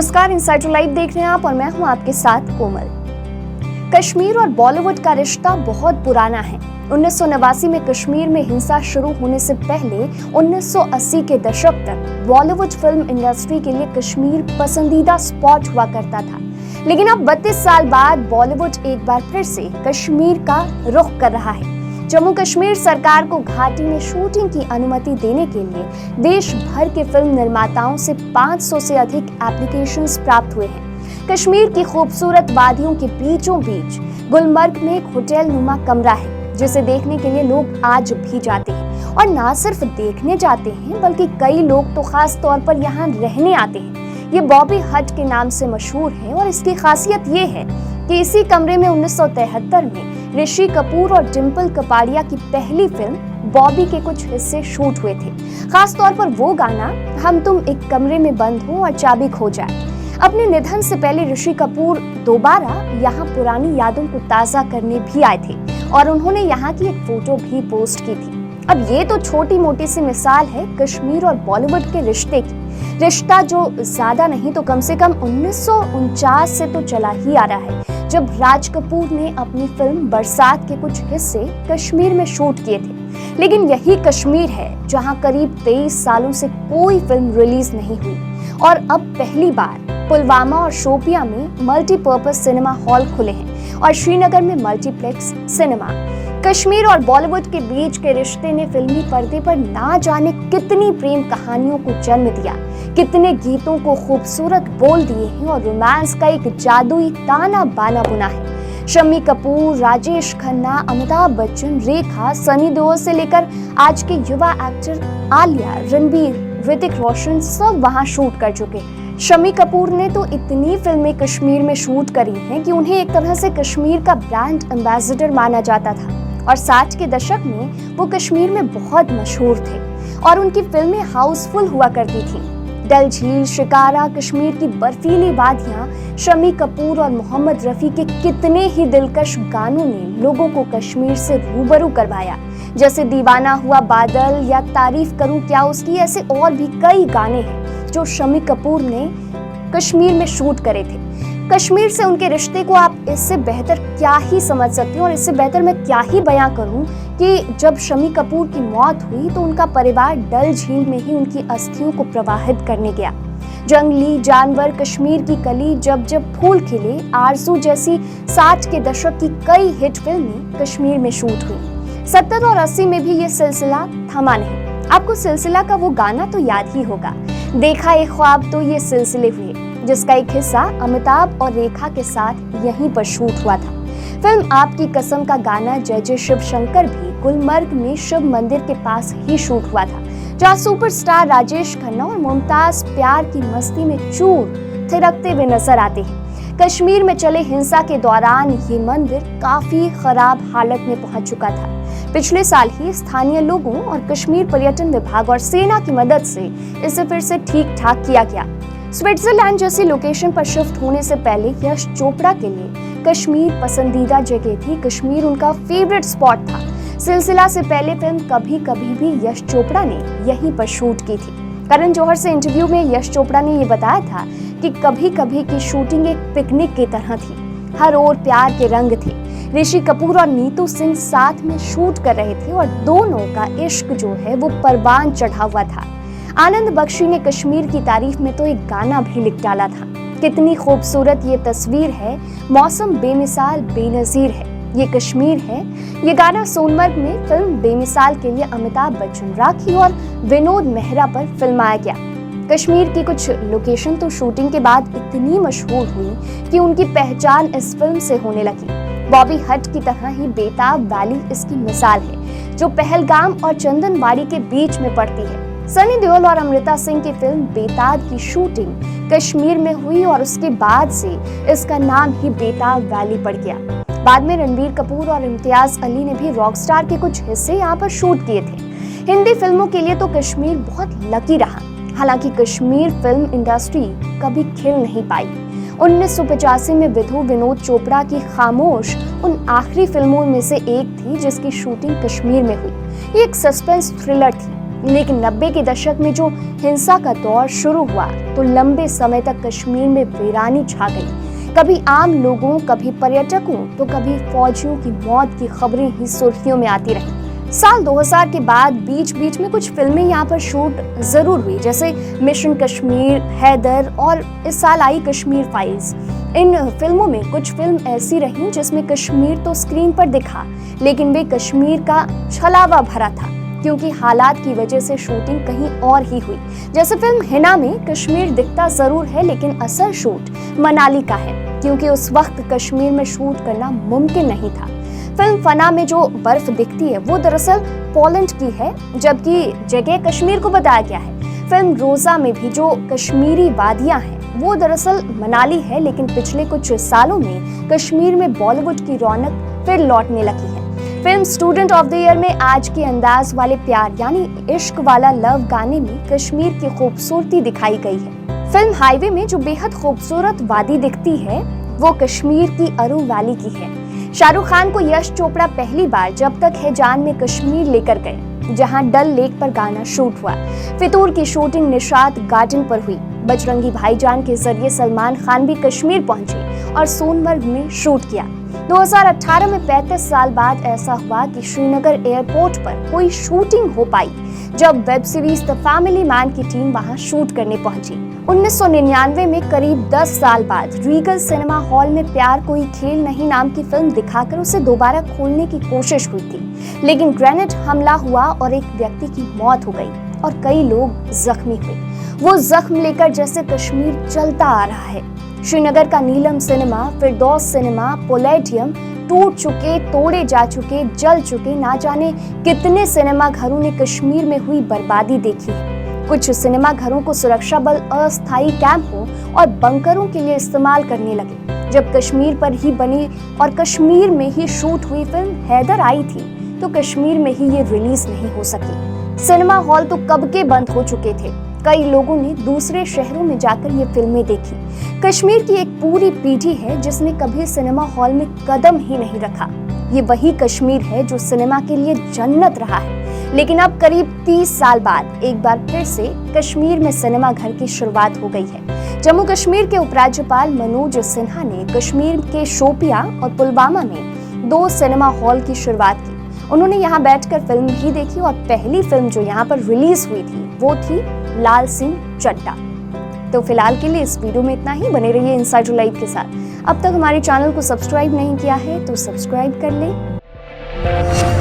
नमस्कार, insider live देख रहे हैं आप और मैं हूं आपके साथ कोमल। कश्मीर और बॉलीवुड का रिश्ता बहुत पुराना है। 1989 में कश्मीर में हिंसा शुरू होने से पहले 1980 के दशक तक बॉलीवुड फिल्म इंडस्ट्री के लिए कश्मीर पसंदीदा स्पॉट हुआ करता था। लेकिन अब 32 साल बाद बॉलीवुड एक बार फिर से कश्मीर का रुख कर रहा है। जम्मू कश्मीर सरकार को घाटी में शूटिंग की अनुमति देने के लिए देश भर के फिल्म निर्माताओं से 500 से अधिक एप्लीकेशंस प्राप्त हुए हैं। कश्मीर की खूबसूरत वादियों के बीचों बीच गुलमर्ग में एक होटल नुमा कमरा है, जिसे देखने के लिए लोग आज भी जाते हैं। और ना सिर्फ देखने जाते हैं बल्कि कई लोग तो खास तौर पर यहाँ रहने आते हैं। ये बॉबी हट के नाम से मशहूर है और इसकी खासियत ये है कि इसी कमरे में 1973 में ऋषि कपूर और डिम्पल कपाड़िया की पहली फिल्म बॉबी के कुछ हिस्से शूट हुए थे। खास तौर पर वो गाना हम तुम एक कमरे में बंद हो और चाबी खो जाए। अपने निधन से पहले ऋषि कपूर दोबारा यहाँ पुरानी यादों को ताज़ा करने भी आए थे और उन्होंने यहाँ की एक फोटो भी पोस्ट की थी। अब ये तो छोटी मोटी सी मिसाल है कश्मीर और बॉलीवुड के रिश्ते की। रिश्ता जो ज्यादा नहीं तो कम से कम 1949 से तो चला ही आ रहा है, जब राज कपूर ने अपनी फिल्म बरसात के कुछ हिस्से कश्मीर में शूट किए थे। लेकिन यही कश्मीर है जहां करीब 23 सालों से कोई फिल्म रिलीज नहीं हुई और अब पहली बार पुलवामा और शोपियां में मल्टीपर्पज सिनेमा हॉल खुले हैं और श्रीनगर में मल्टीप्लेक्स सिनेमा। कश्मीर और बॉलीवुड के बीच के रिश्ते ने फिल्मी पर्दे पर ना जाने कितनी प्रेम कहानियों को जन्म दिया, कितने गीतों को खूबसूरत बोल दिए हैं और रोमांस का एक जादुई ताना बाना बुना है। शम्मी कपूर, राजेश खन्ना, अमिताभ बच्चन, रेखा, सनी देओल से लेकर आज के युवा एक्टर आलिया, रणबीर, ऋतिक रोशन सब वहां शूट कर चुके हैं। शम्मी कपूर ने तो इतनी फिल्में कश्मीर में शूट करी हैं कि उन्हें एक तरह से कश्मीर का ब्रांड एम्बेसडर माना जाता था और 60 के दशक में वो कश्मीर में बहुत मशहूर थे और उनकी फिल्में हाउसफुल हुआ करती थी। डल झील, शिकारा, कश्मीर की बर्फीली वादियां, शम्मी कपूर और मोहम्मद रफी के कितने ही दिलकश गानों ने लोगों को कश्मीर से रूबरू करवाया। जैसे दीवाना हुआ बादल या तारीफ करूं क्या उसकी, ऐसे और भी कई गाने हैं जो शम्मी कपूर ने कश्मीर में शूट करे थे। कश्मीर से उनके रिश्ते को आप इससे बेहतर क्या ही समझ सकते हैं और इससे बेहतर मैं क्या ही बयां करूं कि जब शम्मी कपूर की मौत हुई तो उनका परिवार डल झील में ही उनकी अस्थियों को प्रवाहित करने गया। जंगली जानवर, कश्मीर की कली, जब जब फूल खिले, आरज़ू जैसी 60 के दशक की कई हिट फिल्में कश्मीर में शूट हुई। 70 और 80 में भी ये सिलसिला थमा नहीं। आपको सिलसिला का वो गाना तो याद ही होगा, देखा एक ख्वाब तो ये सिलसिले हुए, जिसका एक हिस्सा अमिताभ और रेखा के साथ यहीं पर शूट हुआ था। फिल्म आपकी कसम का गाना जय जय शिव शंकर भी गुलमर्ग में शिव मंदिर के पास ही शूट हुआ था, जहां सुपरस्टार राजेश खन्ना और मुमताज प्यार की मस्ती में चूर थिरकते हुए नजर आते हैं। कश्मीर में चले हिंसा के दौरान ये मंदिर काफी खराब हालत में पहुंच चुका था। पिछले साल ही स्थानीय लोगों और कश्मीर पर्यटन विभाग और सेना की मदद से इसे फिर से ठीक ठाक किया गया। स्विट्जरलैंड जैसी लोकेशन पर शिफ्ट होने से पहले यश चोपड़ा के लिए कश्मीर पसंदीदा जगह थी। कश्मीर उनका फेवरेट स्पॉट था। सिलसिला से पहले फिल्म कभी कभी भी यश चोपड़ा ने यहीं पर शूट की थी। करण जौहर से इंटरव्यू में यश चोपड़ा ने ये बताया था कि कभी कभी की शूटिंग एक पिकनिक की तरह थी, हर ओर प्यार के रंग थे। ऋषि कपूर और नीतू सिंह साथ में शूट कर रहे थे और दोनों का इश्क जो है वो परवान चढ़ा हुआ था। आनंद बख्शी ने कश्मीर की तारीफ में तो एक गाना भी लिख डाला था, कितनी खूबसूरत ये तस्वीर है, मौसम बेमिसाल बेनजीर है, ये कश्मीर है। ये गाना सोनमर्ग में फिल्म बेमिसाल के लिए अमिताभ बच्चन, राखी और विनोद मेहरा पर फिल्माया गया। कश्मीर की कुछ लोकेशन तो शूटिंग के बाद इतनी मशहूर हुई कि उनकी पहचान इस फिल्म से होने लगी। बॉबी हट की तरह ही बेताब वैली इसकी मिसाल है, जो पहलगाम और चंदनवाड़ी के बीच में पड़ती है। सनी देओल और अमृता सिंह की फिल्म बेताब की शूटिंग कश्मीर में हुई और उसके बाद से इसका नाम ही बेताब वैली पड़ गया। बाद में रणबीर कपूर और इम्तियाज अली ने भी रॉकस्टार के कुछ हिस्से यहाँ पर शूट किए थे। हिंदी फिल्मों के लिए तो कश्मीर बहुत लकी रहा। हालांकि कश्मीर फिल्म इंडस्ट्री कभी खिल नहीं पाई। 1985 में विधु विनोद चोपड़ा की खामोश उन आखिरी फिल्मों में से एक थी जिसकी शूटिंग कश्मीर में हुई। ये एक सस्पेंस थ्रिलर थी लेकिन 90 के दशक में जो हिंसा का दौर शुरू हुआ तो लंबे समय तक कश्मीर में वीरानी छा गई। कभी आम लोगों, कभी पर्यटकों तो कभी फौजियों की मौत की खबरें ही सुर्खियों में आती रही। साल 2000 के बाद बीच बीच में कुछ फिल्में यहाँ पर शूट जरूर हुई, जैसे मिशन कश्मीर, हैदर और इस साल आई कश्मीर फाइल्स। इन फिल्मों में कुछ फिल्म ऐसी रहीं जिसमें कश्मीर तो स्क्रीन पर दिखा, लेकिन वे कश्मीर का छलावा भरा था, क्योंकि हालात की वजह से शूटिंग कहीं और ही हुई। जैसे फिल्म हिना में कश्मीर दिखता जरूर है, लेकिन असल शूट मनाली का है, क्योंकि उस वक्त कश्मीर में शूट करना मुमकिन नहीं था। फिल्म फना में जो बर्फ दिखती है वो दरअसल पोलैंड की है, जबकि जगह कश्मीर को बताया गया है। फिल्म रोजा में भी जो कश्मीरी वादियां हैं वो दरअसल मनाली है, लेकिन पिछले कुछ सालों में कश्मीर में बॉलीवुड की रौनक फिर लौटने लगी है। Film student of the year में आज के अंदाज वाले प्यार यानी इश्क वाला लव गाने में कश्मीर की खूबसूरती दिखाई गई है। फिल्म हाईवे में जो बेहद खूबसूरत वादी दिखती है वो कश्मीर की अरू वैली की है। शाहरुख खान को यश चोपड़ा पहली बार जब तक है जान में कश्मीर लेकर गए, जहां डल लेक पर गाना शूट हुआ। फितूर की शूटिंग निशात गार्डन पर हुई। बजरंगी भाईजान के जरिए सलमान खान भी कश्मीर पहुंचे और सोनमर्ग में शूट किया। 2018 में 35 साल बाद ऐसा हुआ कि श्रीनगर एयरपोर्ट पर कोई शूटिंग हो पाई, जब web series the family man की टीम वहां शूट करने पहुंची। 1999 में करीब 10 साल बाद रीगल सिनेमा हॉल में प्यार कोई खेल नहीं नाम की फिल्म दिखाकर उसे दोबारा खोलने की कोशिश हुई थी, लेकिन ग्रेनेड हमला हुआ और एक व्यक्ति की मौत हो गई और कई लोग जख्मी हुए। वो जख्म लेकर जैसे कश्मीर चलता आ रहा है। श्रीनगर का नीलम सिनेमा, फिरदौस सिनेमा, पोलेडियम टूट चुके, तोड़े जा चुके, जल चुके, ना जाने कितने सिनेमा घरों ने कश्मीर में हुई बर्बादी देखी है। कुछ सिनेमा घरों को सुरक्षा बल अस्थायी कैंपों और बंकरों के लिए इस्तेमाल करने लगे। जब कश्मीर पर ही बनी और कश्मीर में ही शूट हुई फिल्म हैदर आई थी तो कश्मीर में ही ये रिलीज नहीं हो सकी। सिनेमा हॉल तो कब के बंद हो चुके थे। कई लोगों ने दूसरे शहरों में जाकर ये फिल्में देखी। कश्मीर की एक पूरी पीढ़ी है जिसने कभी सिनेमा हॉल में कदम ही नहीं रखा। ये वही कश्मीर है जो सिनेमा के लिए जन्नत रहा है, लेकिन अब करीब 30 साल बाद एक बार फिर से कश्मीर में सिनेमा घर की शुरुआत हो गई है। जम्मू कश्मीर के उपराज्यपाल मनोज सिन्हा ने कश्मीर के शोपियां और पुलवामा में 2 सिनेमा हॉल की शुरुआत की। उन्होंने यहाँ बैठकर फिल्म भी देखी और पहली फिल्म जो यहाँ पर रिलीज हुई थी वो थी लाल सिंह चड्ढा। तो फिलहाल के लिए इस वीडियो में इतना ही। बने रहिए इनसाइडर लाइव के साथ। अब तक हमारे चैनल को सब्सक्राइब नहीं किया है तो सब्सक्राइब कर लें।